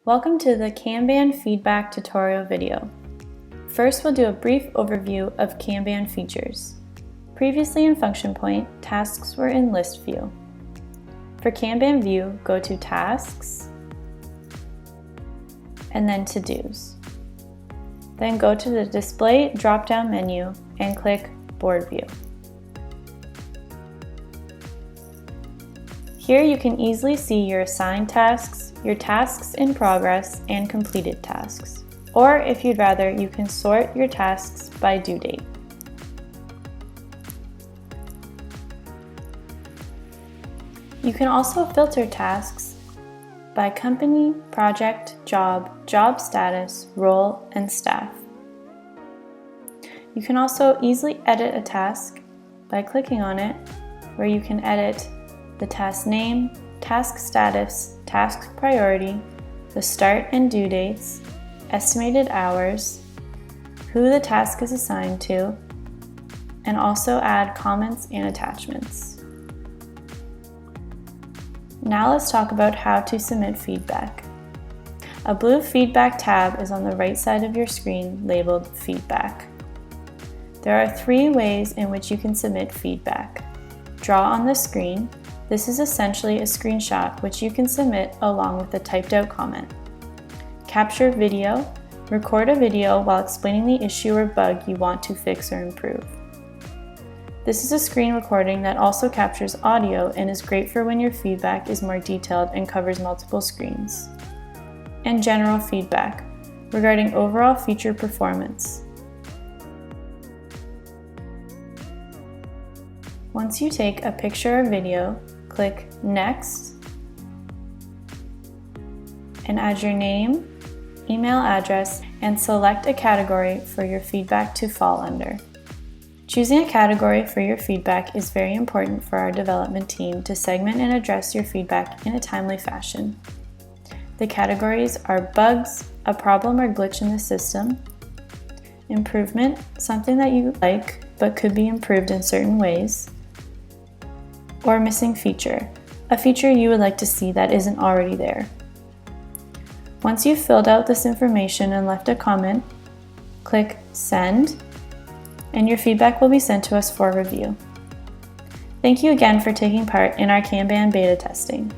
Welcome to the Kanban feedback tutorial video. First, we'll do a brief overview of Kanban features. Previously in Function Point, tasks were in list view. For Kanban view, go to Tasks, and then To-Dos. Then go to the Display drop-down menu and click Board View. Here you can easily see your assigned tasks, your tasks in progress, and completed tasks. Or if you'd rather, you can sort your tasks by due date. You can also filter tasks by company, project, job status, role, and staff. You can also easily edit a task by clicking on it, where you can edit the task name, task status, task priority, the start and due dates, estimated hours, who the task is assigned to, and also add comments and attachments. Now let's talk about how to submit feedback. A blue feedback tab is on the right side of your screen labeled Feedback. There are 3 ways in which you can submit feedback. Draw on the screen. This is essentially a screenshot which you can submit along with a typed out comment. Capture video. Record a video while explaining the issue or bug you want to fix or improve. This is a screen recording that also captures audio and is great for when your feedback is more detailed and covers multiple screens. And general feedback regarding overall feature performance. Once you take a picture or video, click Next and add your name, email address, and select a category for your feedback to fall under. Choosing a category for your feedback is very important for our development team to segment and address your feedback in a timely fashion. The categories are bugs, a problem or glitch in the system, improvement, something that you like but could be improved in certain ways, or missing feature, a feature you would like to see that isn't already there. Once you've filled out this information and left a comment, click Send, and your feedback will be sent to us for review. Thank you again for taking part in our Kanban beta testing.